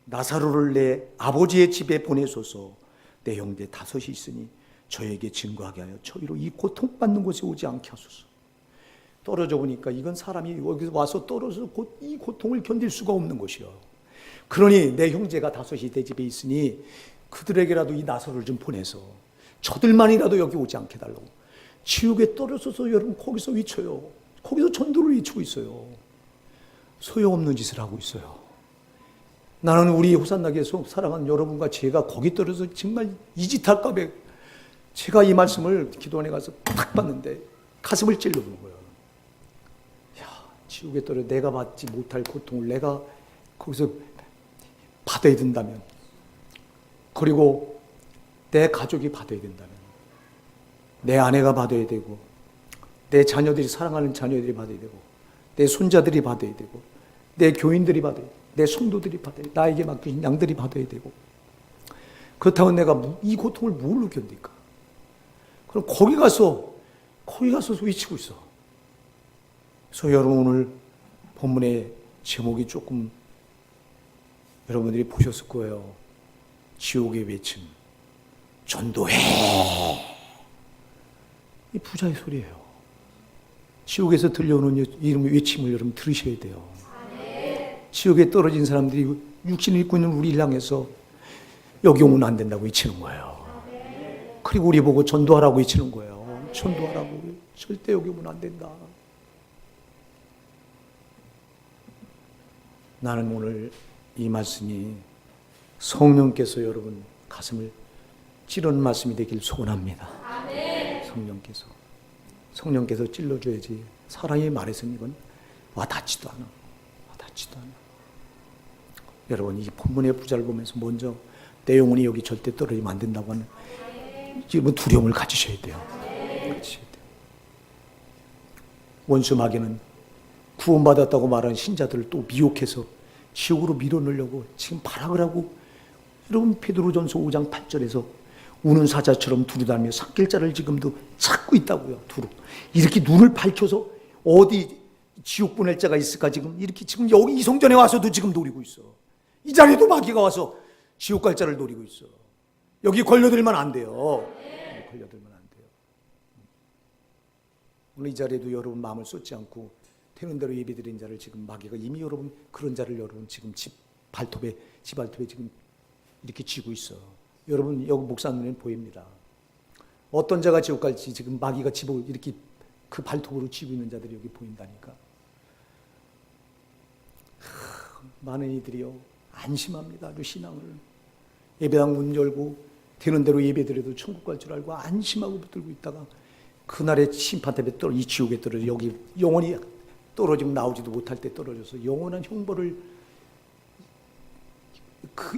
나사로를 내 아버지의 집에 보내소서. 내 형제 다섯이 있으니 저에게 증거하게 하여 저희로 이 고통받는 곳에 오지 않게 하소서. 떨어져 보니까 이건 사람이 여기서 와서 떨어져서 이 고통을 견딜 수가 없는 것이요. 그러니 내 형제가 다섯이 내 집에 있으니 그들에게라도 이 나사로를 좀 보내서 저들만이라도 여기 오지 않게 달라고. 지옥에 떨어져서 여러분 거기서 외쳐요. 거기서 전도를 외치고 있어요. 소용없는 짓을 하고 있어요. 나는 우리 호산나게에서 사랑하는 여러분과 제가 거기 떨어져서 정말 이 짓 할까 봐 제가 이 말씀을 기도원에 가서 딱 봤는데 가슴을 찔러보는 거예요. 야, 지옥에 떨어져 내가 받지 못할 고통을 내가 거기서 받아야 된다면, 그리고 내 가족이 받아야 된다면, 내 아내가 받아야 되고, 내 자녀들이 사랑하는 자녀들이 받아야 되고, 내 손자들이 받아야 되고, 내 교인들이 받아야 되고, 내 성도들이 받아야 되고, 나에게 맡긴 양들이 받아야 되고, 그렇다고 내가 이 고통을 뭘로 견딜까? 그럼 거기 가서 외치고 있어. 그래서 여러분 오늘 본문의 제목이 조금 여러분들이 보셨을 거예요. 지옥의 외침, 전도해. 이 부자의 소리예요. 지옥에서 들려오는 이름의 외침을 여러분 들으셔야 돼요. 지옥에 떨어진 사람들이 육신을 입고 있는 우리를 향해서 여기 오면 안 된다고 외치는 거예요. 그리고 우리 보고 전도하라고 외치는 거예요. 전도하라고. 절대 여기 오면 안 된다. 나는 오늘 이 말씀이 성령께서 여러분 가슴을 찌르는 말씀이 되길 소원합니다. 성령께서 찔러줘야지. 사랑이 말해서는 이건 와닿지도 않아. 여러분 이 본문의 부자를 보면서 먼저 내 영혼이 여기 절대 떨어지면 안 된다고 하는 지금 두려움을 가지셔야 돼요. 원수 마귀는 구원받았다고 말하는 신자들을 또 미혹해서 지옥으로 밀어넣으려고 지금 발악을 하고, 여러분 베드로전서 5장 8절에서 우는 사자처럼 두루다니며 삭길자를 지금도 찾고 있다고요. 두루 이렇게 눈을 밝혀서 어디 지옥 보낼 자가 있을까 지금 여기 이성전에 와서도 지금 노리고 있어. 이 자리에도 마귀가 와서 지옥 갈 자를 노리고 있어. 여기 걸려들면 안 돼요. 오늘 이 자리에도 여러분 마음을 쏟지 않고 되는 대로 예배드린 자를 지금 마귀가 이미 여러분 그런 자를 여러분 지금 집 발톱에 지금 이렇게 쥐고 있어. 여러분 여기 목사 눈에는 보입니다. 어떤 자가 지옥 갈지 지금 마귀가 집어 이렇게 그 발톱으로 쥐고 있는 자들이 여기 보인다니까. 많은 이들이요 안심합니다. 아주 신앙을 예배당 문 열고 되는 대로 예배드려도 천국 갈 줄 알고 안심하고 붙들고 있다가 그날의 심판대에 이 지옥에 떨어져 여기 영원히 떨어지면 나오지도 못할 때 떨어져서 영원한 형벌을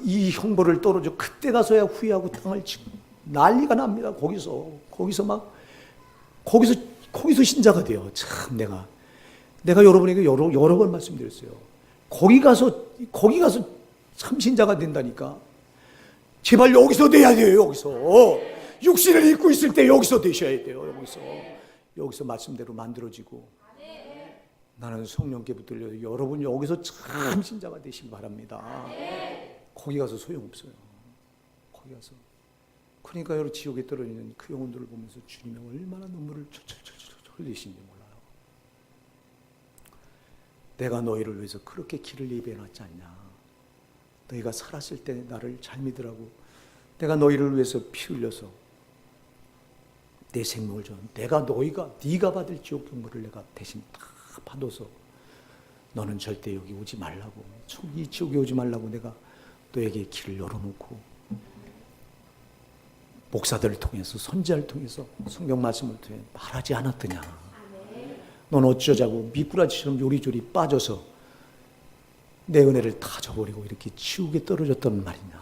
이 형벌을 떨어져 그때 가서야 후회하고 땅을 치고 난리가 납니다. 거기서 신자가 돼요. 참 내가 여러분에게 여러 번 말씀드렸어요. 거기 가서 참 신자가 된다니까. 제발 여기서 돼야 돼요. 여기서 육신을 입고 있을 때 여기서 되셔야 돼요. 여기서 말씀대로 만들어지고. 나는 성령께 붙들려 여러분 여기서 참 신자가 되시기 바랍니다. 거기 가서 소용없어요. 거기 가서. 그러니까 여러분 지옥에 떨어지는 그 영혼들을 보면서 주님이 얼마나 눈물을 철철철철 흘리시는지 몰라요. 내가 너희를 위해서 그렇게 길을 예비해놨지 않냐. 너희가 살았을 때 나를 잘 믿으라고 내가 너희를 위해서 피 흘려서 내 생명을 줘. 네가 받을 지옥 경고를 내가 대신 다 받아서 너는 절대 여기 오지 말라고, 이 지옥에 오지 말라고 내가 너에게 길을 열어놓고 목사들을 통해서 선지자를 통해서 성경 말씀을 통해 말하지 않았더냐. 넌 어쩌자고 미꾸라지처럼 요리조리 빠져서 내 은혜를 다 줘버리고 이렇게 지옥에 떨어졌단 말이냐.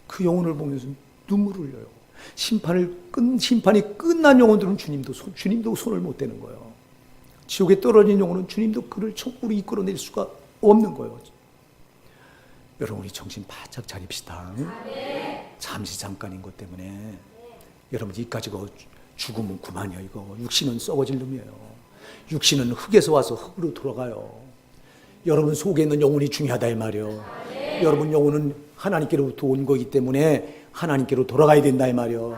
그 영혼을 보면서 눈물을 흘려요. 심판이 끝난 영혼들은 주님도 손을 못 대는 거예요. 지옥에 떨어진 영혼은 주님도 그를 천국으로 이끌어낼 수가 없는 거예요. 여러분 우리 정신 바짝 차립시다. 잠시 잠깐인 것 때문에 여러분 이까지 죽으면 그만이요. 이거 육신은 썩어질 놈이에요. 육신은 흙에서 와서 흙으로 돌아가요. 여러분 속에 있는 영혼이 중요하다 이 말이요. 여러분 영혼은 하나님께로부터 온 거기 때문에 하나님께로 돌아가야 된다 이 말이요.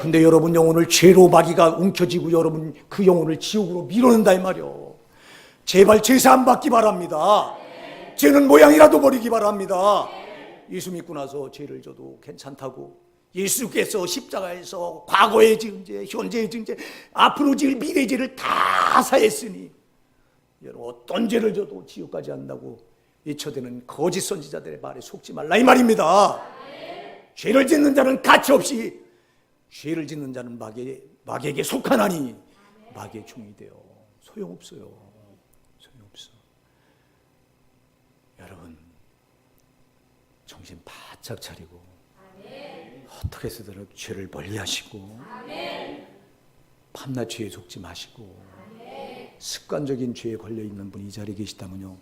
근데 여러분 영혼을 죄로 마귀가 움켜쥐고 여러분 그 영혼을 지옥으로 밀어낸다 이 말이요. 제발 제사 안 받기 바랍니다. 죄는 모양이라도 버리기 바랍니다. 예수 믿고 나서 죄를 져도 괜찮다고 예수께서 십자가에서 과거의 지은 죄, 현재의 지은 죄, 앞으로 지을 미래의 죄를 다 사했으니 여러분 어떤 죄를 져도 지옥 가지 않는다고 이처되는 거짓 선지자들의 말에 속지 말라 이 말입니다. 죄를 짓는 자는 가치없이 죄를 짓는 자는 마귀에게 속하나니 마귀의 종이 되어 소용없어요. 소용없어. 여러분 정신 바짝 차리고 어떻게 해서든 죄를 멀리하시고 밤낮 죄에 속지 마시고 습관적인 죄에 걸려있는 분이 이 자리에 계시다면요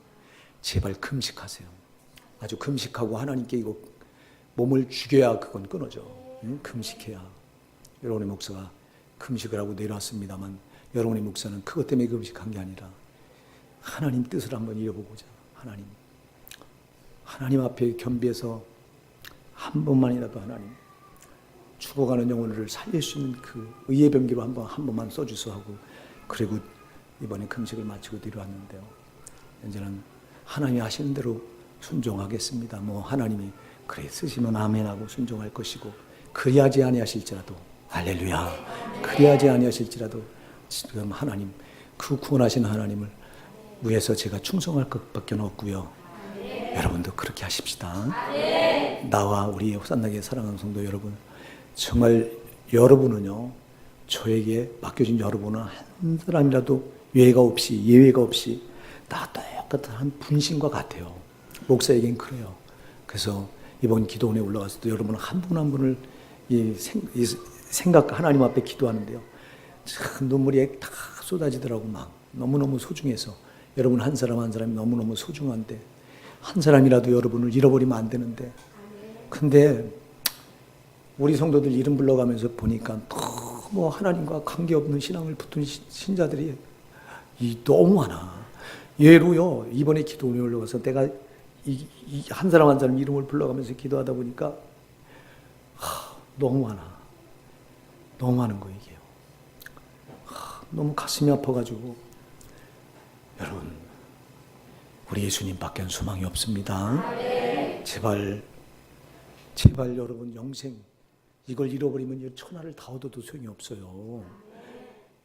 제발 금식하세요. 아주 금식하고 하나님께 이거 몸을 죽여야 그건 끊어져. 금식해야. 여러분의 목사가 금식을 하고 내려왔습니다만 여러분의 목사는 그것 때문에 금식한 게 아니라 하나님 뜻을 한번 이어보고자 하나님 앞에 겸비해서 한 번만이라도 하나님 죽어가는 영혼을 살릴 수 있는 그 의의 병기로 한 번만 써주소 하고 그리고 이번에 금식을 마치고 내려왔는데요. 이제는 하나님이 하시는 대로 순종하겠습니다. 뭐 하나님이 그래 쓰시면 아멘하고 순종할 것이고 그리하지 아니하실지라도 할렐루야 그리하지 아니하실지라도 지금 하나님 그 구원하신 하나님을 위해서 제가 충성할 것밖에 없고요. 여러분도 그렇게 하십시다. 나와 우리 호산나게 사랑하는 성도 여러분 정말 여러분은요 저에게 맡겨진 여러분은 한 사람이라도 예외가 없이 다 똑같은 분신과 같아요. 목사에겐 그래요. 그래서 이번 기도원에 올라가서 도 여러분 한 분 한 분을 이 생각 하나님 앞에 기도하는데요. 참 눈물이 다 쏟아지더라고 막 너무너무 소중해서 여러분 한 사람 한 사람이 너무너무 소중한데 한 사람이라도 여러분을 잃어버리면 안 되는데 근데 우리 성도들 이름 불러가면서 보니까 너무 하나님과 관계없는 신앙을 붙은 신자들이 너무 많아. 예로요 이번에 기도원에 올라가서 내가 한 사람 한 사람 이름을 불러가면서 기도하다 보니까 너무 많아. 너무 많은 거 이게요. 너무 가슴이 아파가지고 여러분 우리 예수님밖에 소망이 없습니다. 제발 여러분 영생 이걸 잃어버리면 천하를 다 얻어도 소용이 없어요.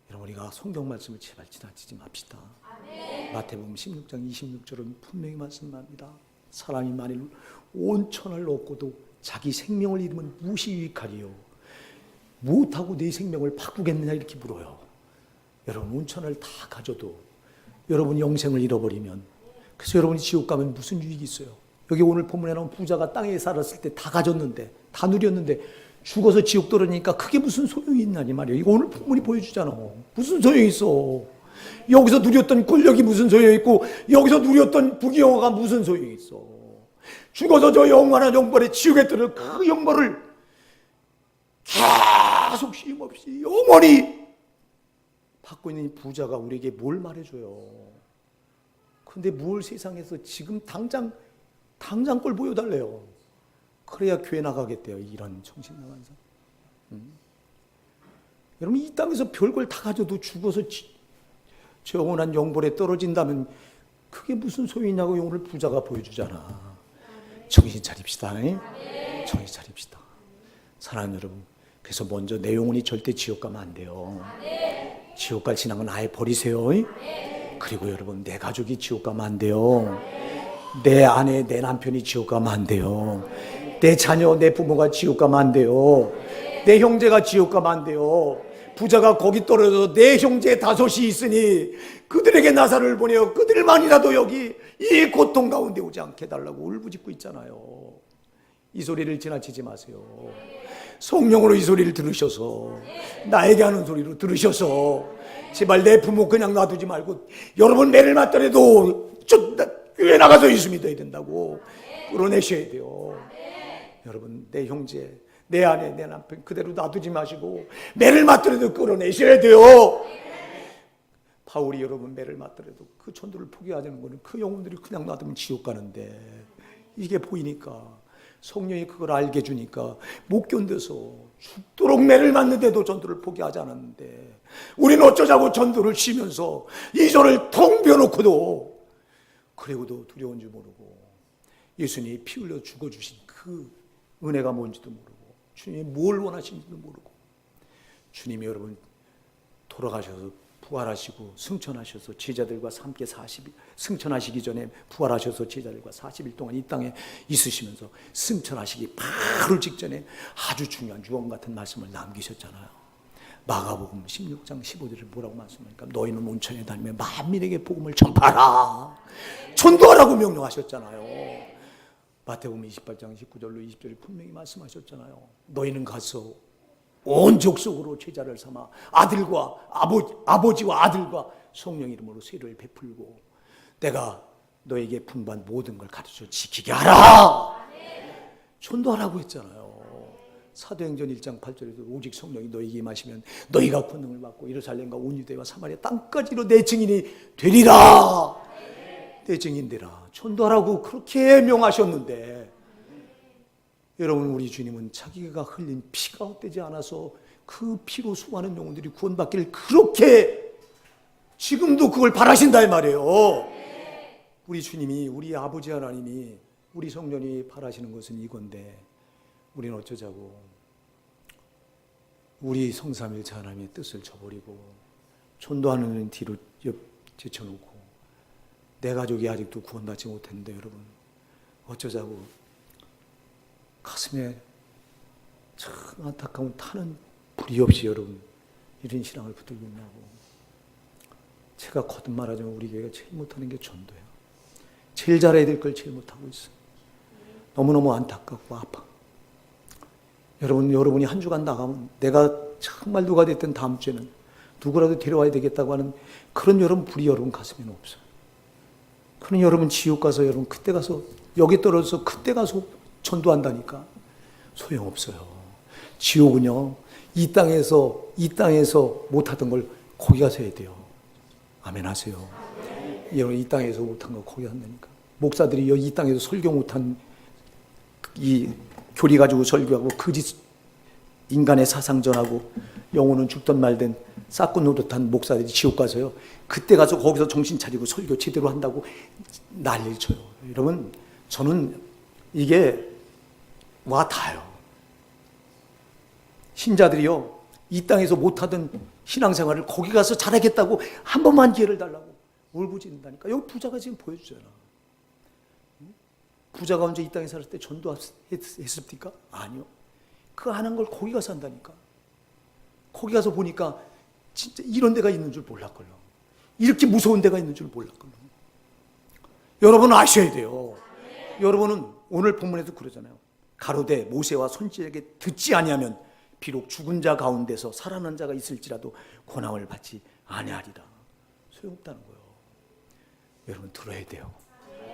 여러분 우리가 성경 말씀을 제발 지나치지 맙시다. 마태복음 16장 26절은 분명히 말씀합니다. 사람이 만일 온 천하를 얻고도 자기 생명을 잃으면 무엇이 유익하리요? 무엇하고 내 생명을 바꾸겠느냐 이렇게 물어요. 여러분 온 천하를 다 가져도 여러분 영생을 잃어버리면 그래서 여러분이 지옥 가면 무슨 유익이 있어요? 여기 오늘 본문에 나온 부자가 땅에 살았을 때 다 가졌는데 다 누렸는데 죽어서 지옥 떨어지니까 그게 무슨 소용이 있나니 말이에요. 이거 오늘 본문이 보여주잖아. 무슨 소용이 있어? 여기서 누렸던 권력이 무슨 소용이 있고 여기서 누렸던 부귀영화가 무슨 소용이 있어? 죽어서 저 영원한 영벌에 지옥에 들을 그 영벌을 계속 쉼없이 영원히 받고 있는 이 부자가 우리에게 뭘 말해줘요? 근데 뭘 세상에서 지금 당장 걸 보여달래요. 그래야 교회 나가겠대요. 이런 정신 나간 사람. 여러분 이 땅에서 별걸 다 가져도 죽어서 저 영원한 영벌에 떨어진다면 그게 무슨 소용이냐고 오늘 부자가 보여주잖아. 정신 차립시다. 정신 차립시다. 사랑하는 여러분 그래서 먼저 내 영혼이 절대 지옥 가면 안 돼요. 지옥 갈 신앙은 아예 버리세요. 그리고 여러분 내 가족이 지옥 가면 안 돼요. 내 아내 내 남편이 지옥 가면 안 돼요. 내 자녀 내 부모가 지옥 가면 안 돼요. 내 형제가 지옥 가면 안 돼요. 부자가 거기 떨어져서 내 형제 다섯이 있으니 그들에게 나사를 보내어 그들만이라도 여기 이 고통 가운데 오지 않게 해달라고 울부짖고 있잖아요. 이 소리를 지나치지 마세요. 성령으로 이 소리를 들으셔서 나에게 하는 소리로 들으셔서 제발 내 부모 그냥 놔두지 말고 여러분 매를 맞더라도 교회 나가서 예수 믿어야 된다고 끌어내셔야 돼요. 여러분, 내 형제, 내 아내, 내 남편 그대로 놔두지 마시고 매를 맞더라도 끌어내셔야 돼요. 바울이 여러분 매를 맞더라도 그 전도를 포기하자는 거는 그 영혼들이 그냥 놔두면 지옥 가는데, 이게 보이니까 성령이 그걸 알게 해주니까 못 견뎌서 죽도록 매를 맞는데도 전도를 포기하지 않았는데, 우리는 어쩌자고 전도를 쉬면서 이전을 텅 비워놓고도, 그리고도 두려운 줄 모르고 예수님이 피 흘려 죽어주신 그 은혜가 뭔지도 모르고 주님이 뭘 원하시는지도 모르고, 주님이 여러분 돌아가셔서 부활하시고 승천하셔서 제자들과 함께 40일, 승천하시기 전에 부활하셔서 제자들과 40일 동안 이 땅에 있으시면서 승천하시기 바로 직전에 아주 중요한 유언 같은 말씀을 남기셨잖아요. 마가복음 16장 15절을 뭐라고 말씀하니까, 너희는 온천에 다니며 만민에게 복음을 전파하라, 전도하라고 명령하셨잖아요. 마태복음 28장 19절로 20절에 분명히 말씀하셨잖아요. 너희는 가서 온 족속으로 제자를 삼아 아들과 아버지와 아들과 성령 이름으로 세례를 베풀고 내가 너에게 분부한 모든 걸 가르쳐 지키게 하라. 전도하라고 했잖아요. 사도행전 1장 8절에도 오직 성령이 너에게 임하시면 너희가 권능을 받고 예루살렘과 온 유대와 사마리아 땅까지로 내 증인이 되리라. 내 증인 되라. 전도하라고 그렇게 명하셨는데, 여러분, 우리 주님은 자기가 흘린 피가 헛되지 않아서 그 피로 수많은 영혼들이 구원받기를 그렇게 지금도 그걸 바라신다 이 말이에요. 우리 주님이, 우리 아버지 하나님이, 우리 성령이 바라시는 것은 이건데, 우리는 어쩌자고 우리 성삼일체 하나님의 뜻을 저버리고 전도하는 뒤로 제쳐놓고 내 가족이 아직도 구원받지 못했는데, 여러분 어쩌자고 가슴에 참 안타까운 타는 불이 없이 여러분 이런 신앙을 붙들고 있냐고. 제가 거듭 말하자면 우리 교회가 제일 못하는 게 전도예요. 제일 잘해야 될 걸 제일 못하고 있어요. 너무너무 안타깝고 아파. 여러분이 한 주간 나가면 내가 정말 누가 됐든 다음 주에는 누구라도 데려와야 되겠다고 하는 그런 여러분 불이 여러분 가슴에는 없어요. 그런 여러분 지옥 가서 여러분 그때 가서 여기 떨어져서 그때 가서 전도한다니까 소용없어요. 지옥은요, 이 땅에서 못하던 걸 거기 가서 해야 돼요. 아멘 하세요. 여러분 이 땅에서 못한 거 거기 한다니까. 목사들이 이 땅에서 설교 못한 이 교리 가지고 설교하고 거짓 인간의 사상 전하고 영혼은 죽던 말든 싹군 노릇한 목사들이 지옥 가서요, 그때 가서 거기서 정신 차리고 설교 제대로 한다고 난리를 쳐요. 여러분 저는 이게 와 닿아요. 신자들이요 이 땅에서 못하던 신앙생활을 거기 가서 잘하겠다고 한 번만 기회를 달라고 울부짖는다니까. 여기 부자가 지금 보여주잖아. 부자가 언제 이 땅에 살았을 때 전도했습니까? 아니요. 그 안 한 걸 거기 가서 한다니까. 거기 가서 보니까 진짜 이런 데가 있는 줄 몰랐걸요. 이렇게 무서운 데가 있는 줄 몰랐걸요. 여러분은 아셔야 돼요. 여러분은 오늘 본문에도 그러잖아요. 가로되 모세와 선지자에게 듣지 아니하면 비록 죽은 자 가운데서 살아난 자가 있을지라도 권함을 받지 아니하리라. 소용없다는 거예요. 여러분 들어야 돼요.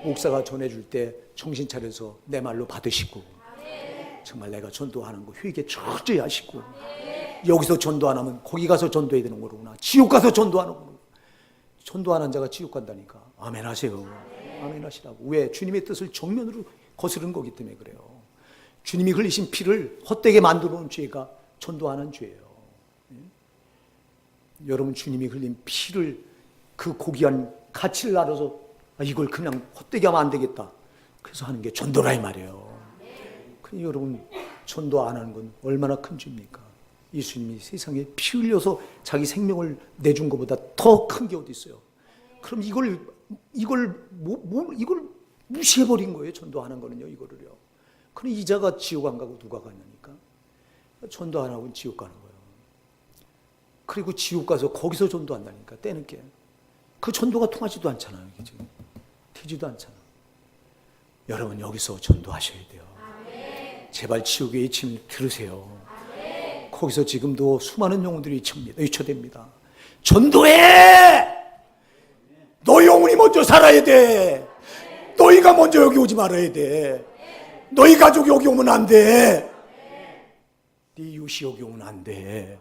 목사가 전해줄 때 정신 차려서 내 말로 받으시고, 정말 내가 전도하는 거 회개 철저히 하시고, 여기서 전도 안 하면 거기 가서 전도해야 되는 거구나. 지옥 가서 전도하는 거구나. 전도 안 한 자가 지옥 간다니까. 아멘 하세요. 아멘 하시라고. 왜? 주님의 뜻을 정면으로 거스른 거기 때문에 그래요. 주님이 흘리신 피를 헛되게 만들어 놓은 죄가 전도 안 한 죄예요. 여러분 주님이 흘린 피를 그 고귀한 가치를 알아서 이걸 그냥 헛되게 하면 안 되겠다. 그래서 하는 게 전도라 이 말이에요. 그러니 여러분 전도 안 하는 건 얼마나 큰 죄입니까? 예수님이 세상에 피 흘려서 자기 생명을 내준 것보다 더 큰 게 어디 있어요? 그럼 이걸 무시해버린 거예요. 전도하는 거는요. 이거를요. 그럼 이자가 지옥 안 가고 누가 가냐니까. 전도 안 하고 지옥 가는 거예요. 그리고 지옥 가서 거기서 전도한다니까. 때늦게. 그 전도가 통하지도 않잖아요. 이게 지금. 되지도 않잖아. 여러분 여기서 전도하셔야 돼요. 제발 지옥의 외침 들으세요. 거기서 지금도 수많은 영혼들이 외쳐댑니다. 전도해! 너 영혼이 먼저 살아야 돼. 너희가 먼저 여기 오지 말아야 돼. 너희 가족이 여기 오면 안 돼. 네 이웃이 여기 오면 안 돼.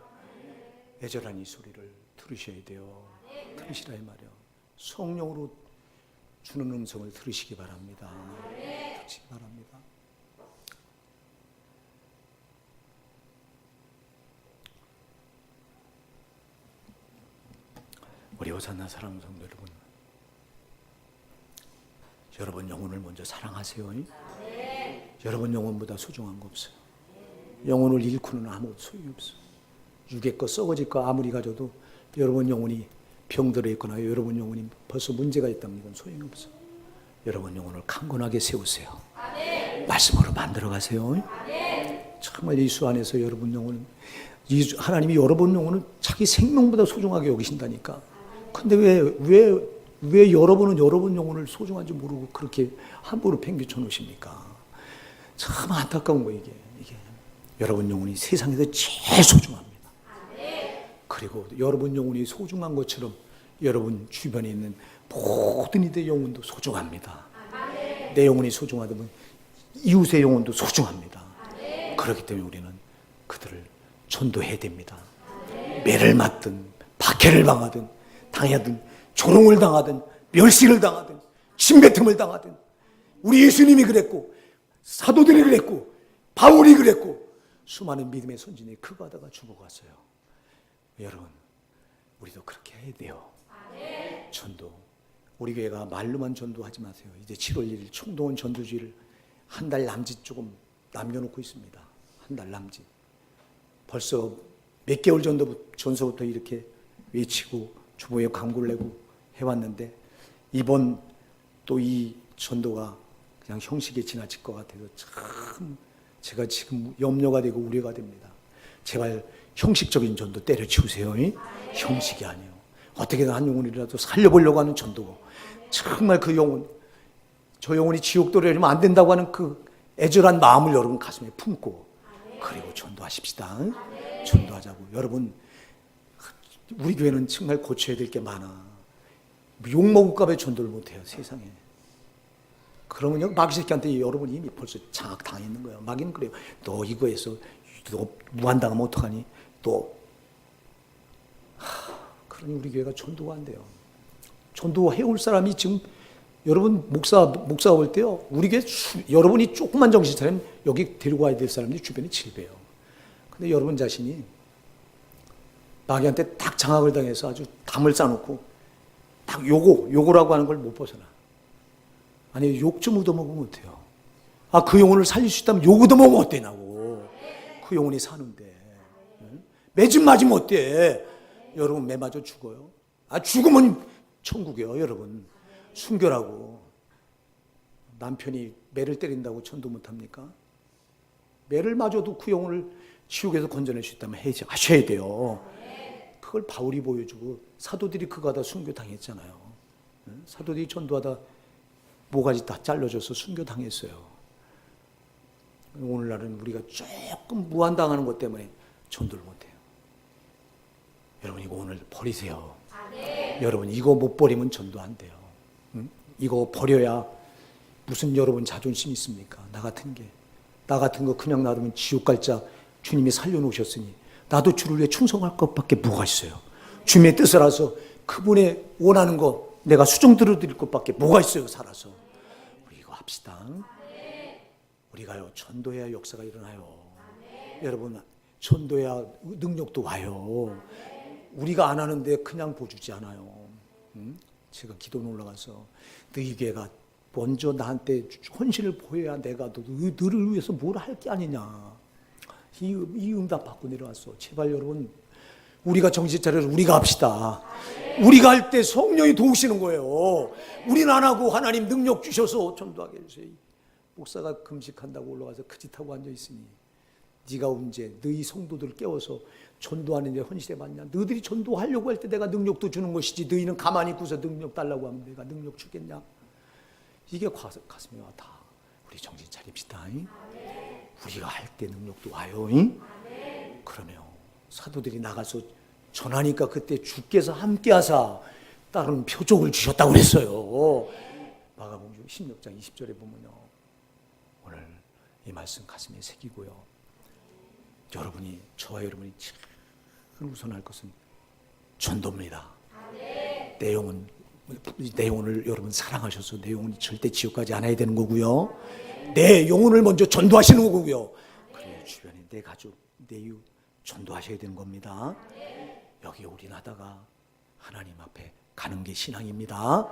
애절한 이 소리를 들으셔야 돼요. 들으시라 이 말이요. 성령으로 주는 음성을 들으시기 바랍니다. 들으시기 바랍니다. 우리 호산나 사랑하는 성도 여러분, 여러분 영혼을 먼저 사랑하세요. 여러분 영혼보다 소중한 거 없어요. 영혼을 잃고는 아무 소용이 없어요. 육의 것 썩어질 거 아무리 가져도 여러분 영혼이 병들어 있거나 여러분 영혼이 벌써 문제가 있다면 이건 소용이 없어요. 여러분 영혼을 강건하게 세우세요. 말씀으로 만들어 가세요. 정말 예수 안에서 여러분 영혼은, 하나님이 여러분 영혼은 자기 생명보다 소중하게 여기신다니까. 근데 왜 여러분은 여러분 영혼을 소중한지 모르고 그렇게 함부로 팽개쳐 놓으십니까? 참 안타까운 거예요, 이게. 여러분 영혼이 세상에서 제일 소중합니다. 그리고 여러분 영혼이 소중한 것처럼 여러분 주변에 있는 모든 이들의 영혼도 소중합니다. 내 영혼이 소중하다면 이웃의 영혼도 소중합니다. 그렇기 때문에 우리는 그들을 전도해야 됩니다. 매를 맞든 박해를 당하든 조롱을 당하든 멸시를 당하든 침뱉음을 당하든, 우리 예수님이 그랬고 사도들이 그랬고 바울이 그랬고 수많은 믿음의 선진이 그거 하다가 죽어갔어요. 여러분 우리도 그렇게 해야 돼요. 전도. 우리 교회가 말로만 전도하지 마세요. 이제 7월 1일 총동원 전도주의를 한 달 남짓 조금 남겨놓고 있습니다. 한 달 남짓. 벌써 몇 개월 전서부터 이렇게 외치고 주보에 광고를 내고 해왔는데, 이번 또 이 전도가 그냥 형식에 지나칠 것 같아서 참 제가 지금 염려가 되고 우려가 됩니다. 제발 형식적인 전도 때려치우세요. 형식이 아니에요. 어떻게든 한 영혼이라도 살려보려고 하는 전도고, 정말 그 영혼, 저 영혼이 지옥 들어가면 안 된다고 하는 그 애절한 마음을 여러분 가슴에 품고 그리고 전도하십시다. 전도하자고. 여러분 우리 교회는 정말 고쳐야 될 게 많아. 욕먹을까 봐 전도를 못해요, 세상에. 그러면 마귀새끼한테 여러분 이미 벌써 장악당했는 거예요. 마귀는 그래요. 너 이거에서 너 무한당하면 어떡하니? 그러니 우리 교회가 전도가 안 돼요. 전도해올 사람이 지금, 여러분 목사가 볼 때요, 우리 교회 여러분이 조금만 정신 차리면 여기 데리고 와야 될 사람들이 주변에 7배요. 근데 여러분 자신이 마귀한테 딱 장악을 당해서 아주 담을 쌓아놓고 딱 요거라고 하는 걸 못 벗어나. 아니, 욕 좀 얻어먹으면 어때요? 그 영혼을 살릴 수 있다면 욕 얻어먹으면 어때냐고. 그 영혼이 사는데. 매진 맞으면 어때? 여러분 매 맞아 죽어요. 죽으면 천국이에요, 여러분. 순교라고. 남편이 매를 때린다고 전도 못합니까? 매를 맞아도 그 영혼을 지옥에서 건져낼 수 있다면 하셔야 돼요. 그걸 바울이 보여주고 사도들이 그거 하다 순교당했잖아요. 사도들이 전도하다 모가지 다 잘라져서 순교당했어요. 오늘날은 우리가 조금 무한당하는 것 때문에 전도를 못해요. 여러분 이거 오늘 버리세요. 여러분 이거 못 버리면 전도 안 돼요. 이거 버려야 무슨 여러분 자존심 있습니까? 나 같은 거 그냥 놔두면 지옥 갈 자 주님이 살려놓으셨으니 나도 주를 위해 충성할 것밖에 뭐가 있어요. 주님의 뜻을 알아서 그분의 원하는 거 내가 수종 들어드릴 것밖에 뭐가 있어요, 살아서. 우리 이거 합시다. 우리가요, 전도해야 역사가 일어나요. 여러분, 전도해야 능력도 와요. 우리가 안 하는데 그냥 보여주지 않아요. 제가 기도에 올라가서 너희 교회가 먼저 나한테 헌신을 보여야 내가 너를 위해서 뭘 할 게 아니냐. 이 응답 받고 내려왔어. 제발 여러분, 우리가 정신 차려서 우리가 합시다. 우리가 할 때 성령이 도우시는 거예요. 우리는 안 하고 하나님 능력 주셔서 전도하게 해주세요. 목사가 금식한다고 올라가서 그 짓하고 앉아있으니 네가 언제 너희 성도들을 깨워서 전도하는 데 헌신해 봤냐? 너희들이 전도하려고 할 때 내가 능력도 주는 것이지 너희는 가만히 있고서 능력 달라고 하면 내가 능력 주겠냐? 이게 가슴에 와. 다 우리 정신 차립시다. 우리가 할 때 능력도 와요. 그러면 사도들이 나가서 전하니까 그때 주께서 함께 하사 다른 표적을 주셨다고 그랬어요. 마가복음 16장 20절에 보면요, 오늘 이 말씀 가슴에 새기고요, 저와 여러분이 제일 우선할 것은 전도입니다. 내 영혼을 여러분 사랑하셔서 내 영혼이 절대 지옥 가지 않아야 되는 거고요, 내 영혼을 먼저 전도하시는 거고요, 그리고 주변에 내 가족, 내 이웃 전도하셔야 되는 겁니다. 여기 올인하다가 하나님 앞에 가는 게 신앙입니다.